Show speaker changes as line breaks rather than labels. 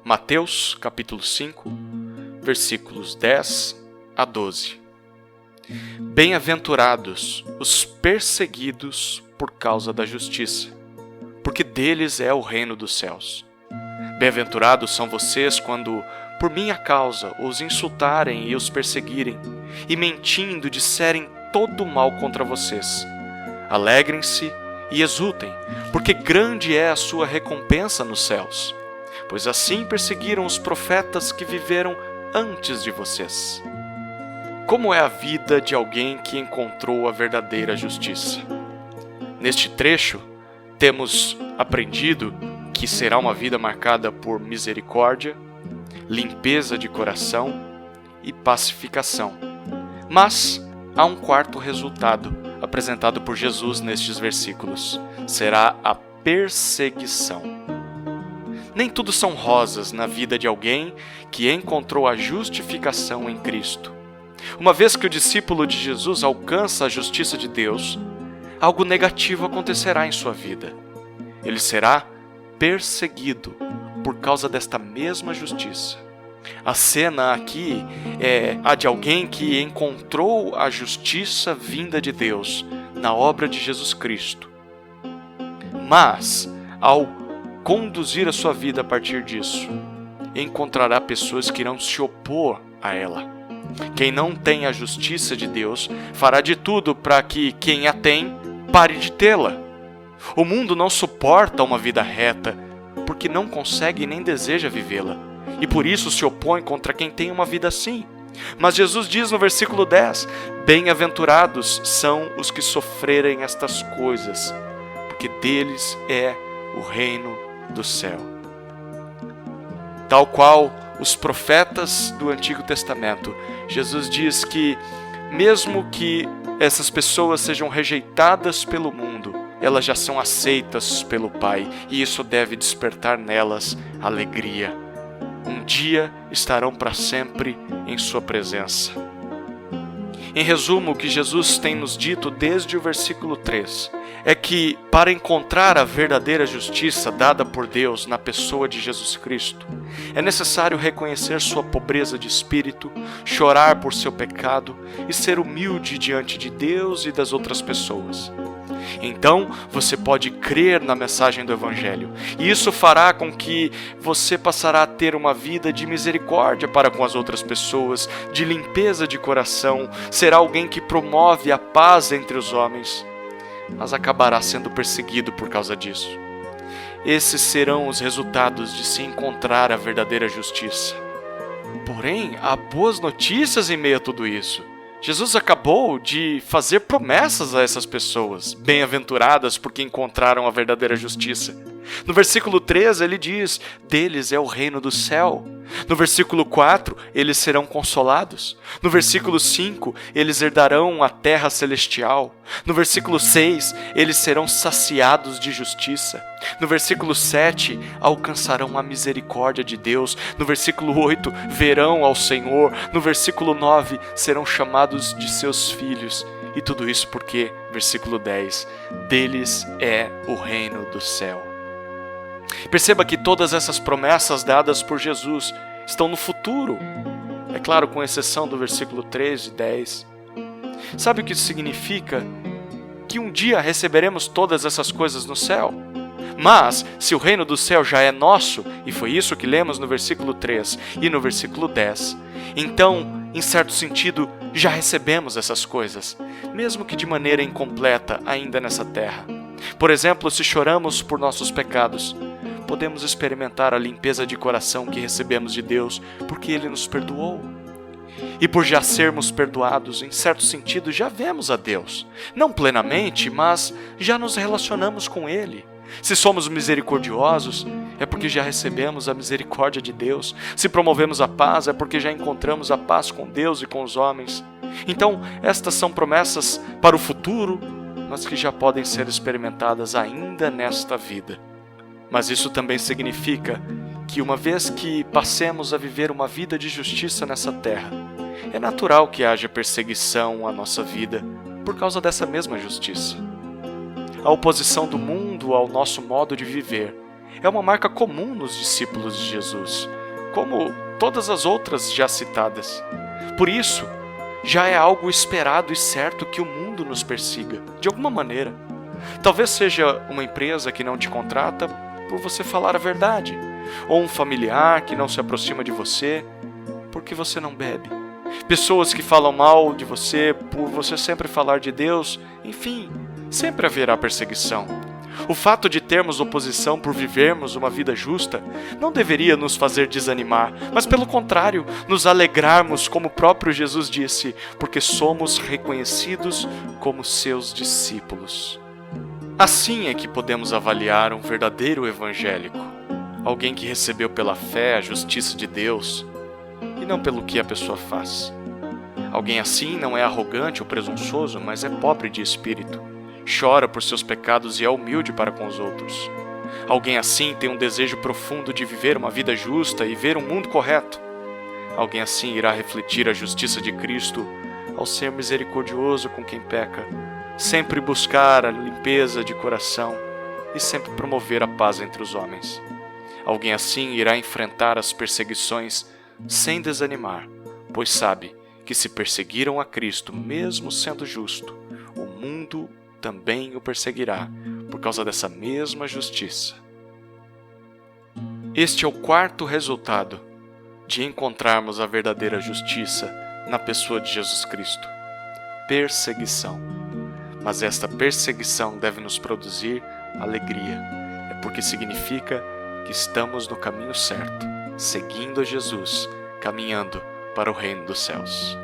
Mateus, capítulo 5, versículos 10 a 12. Bem-aventurados os perseguidos por causa da justiça, porque deles é o reino dos céus. Bem-aventurados são vocês quando, por minha causa, os insultarem e os perseguirem, e mentindo disserem todo mal contra vocês. Alegrem-se e exultem, porque grande é a sua recompensa nos céus, pois assim perseguiram os profetas que viveram antes de vocês. Como é a vida de alguém que encontrou a verdadeira justiça? Neste trecho, temos aprendido que será uma vida marcada por misericórdia, limpeza de coração e pacificação. Mas há um quarto resultado apresentado por Jesus nestes versículos: será a perseguição. Nem tudo são rosas na vida de alguém que encontrou a justificação em Cristo. Uma vez que o discípulo de Jesus alcança a justiça de Deus, algo negativo acontecerá em sua vida. Ele será perseguido por causa desta mesma justiça. A cena aqui é a de alguém que encontrou a justiça vinda de Deus na obra de Jesus Cristo. Mas, ao conduzir a sua vida a partir disso, encontrará pessoas que irão se opor a ela. Quem não tem a justiça de Deus fará de tudo para que quem a tem pare de tê-la. O mundo não suporta uma vida reta porque não consegue nem deseja vivê-la, e por isso se opõe contra quem tem uma vida assim. Mas Jesus diz no versículo 10: bem-aventurados são os que sofrerem estas coisas, porque deles é o reino do céu. Tal qual os profetas do Antigo Testamento, Jesus diz que, mesmo que essas pessoas sejam rejeitadas pelo mundo, elas já são aceitas pelo Pai, e isso deve despertar nelas alegria. Um dia estarão para sempre em sua presença. Em resumo, o que Jesus tem nos dito desde o versículo 3 é que, para encontrar a verdadeira justiça dada por Deus na pessoa de Jesus Cristo, é necessário reconhecer sua pobreza de espírito, chorar por seu pecado e ser humilde diante de Deus e das outras pessoas. Então, você pode crer na mensagem do Evangelho, e isso fará com que você passará a ter uma vida de misericórdia para com as outras pessoas, de limpeza de coração, será alguém que promove a paz entre os homens, mas acabará sendo perseguido por causa disso. Esses serão os resultados de se encontrar a verdadeira justiça. Porém, há boas notícias em meio a tudo isso. Jesus acabou de fazer promessas a essas pessoas, bem-aventuradas porque encontraram a verdadeira justiça. No versículo 3 ele diz: deles é o reino do céu. No versículo 4, eles serão consolados. No versículo 5, eles herdarão a terra celestial. No versículo 6, eles serão saciados de justiça. No versículo 7, alcançarão a misericórdia de Deus. No versículo 8, verão ao Senhor. No versículo 9, serão chamados de seus filhos. E tudo isso porque, versículo 10, deles é o reino do céu. Perceba que todas essas promessas dadas por Jesus estão no futuro. É claro, com exceção do versículo 13 e 10. Sabe o que isso significa? Que um dia receberemos todas essas coisas no céu. Mas, se o reino do céu já é nosso, e foi isso que lemos no versículo 3 e no versículo 10, então, em certo sentido, já recebemos essas coisas, mesmo que de maneira incompleta ainda nessa terra. Por exemplo, se choramos por nossos pecados, podemos experimentar a limpeza de coração que recebemos de Deus, porque Ele nos perdoou. E por já sermos perdoados, em certo sentido, já vemos a Deus. Não plenamente, mas já nos relacionamos com Ele. Se somos misericordiosos, é porque já recebemos a misericórdia de Deus. Se promovemos a paz, é porque já encontramos a paz com Deus e com os homens. Então, estas são promessas para o futuro, mas que já podem ser experimentadas ainda nesta vida. Mas isso também significa que, uma vez que passemos a viver uma vida de justiça nessa terra, é natural que haja perseguição à nossa vida por causa dessa mesma justiça. A oposição do mundo ao nosso modo de viver é uma marca comum nos discípulos de Jesus, como todas as outras já citadas. Por isso, já é algo esperado e certo que o mundo nos persiga, de alguma maneira. Talvez seja uma empresa que não te contrata por você falar a verdade, ou um familiar que não se aproxima de você porque você não bebe. Pessoas que falam mal de você por você sempre falar de Deus. Enfim, sempre haverá perseguição. O fato de termos oposição por vivermos uma vida justa não deveria nos fazer desanimar, mas pelo contrário, nos alegrarmos, como o próprio Jesus disse, porque somos reconhecidos como seus discípulos. Assim é que podemos avaliar um verdadeiro evangélico, alguém que recebeu pela fé a justiça de Deus e não pelo que a pessoa faz. Alguém assim não é arrogante ou presunçoso, mas é pobre de espírito. Chora por seus pecados e é humilde para com os outros. Alguém assim tem um desejo profundo de viver uma vida justa e ver um mundo correto. Alguém assim irá refletir a justiça de Cristo ao ser misericordioso com quem peca, sempre buscar a limpeza de coração e sempre promover a paz entre os homens. Alguém assim irá enfrentar as perseguições sem desanimar, pois sabe que se perseguiram a Cristo, mesmo sendo justo, o mundo também o perseguirá por causa dessa mesma justiça. Este é o quarto resultado de encontrarmos a verdadeira justiça na pessoa de Jesus Cristo: perseguição. Mas esta perseguição deve nos produzir alegria. É porque significa que estamos no caminho certo, seguindo a Jesus, caminhando para o reino dos céus.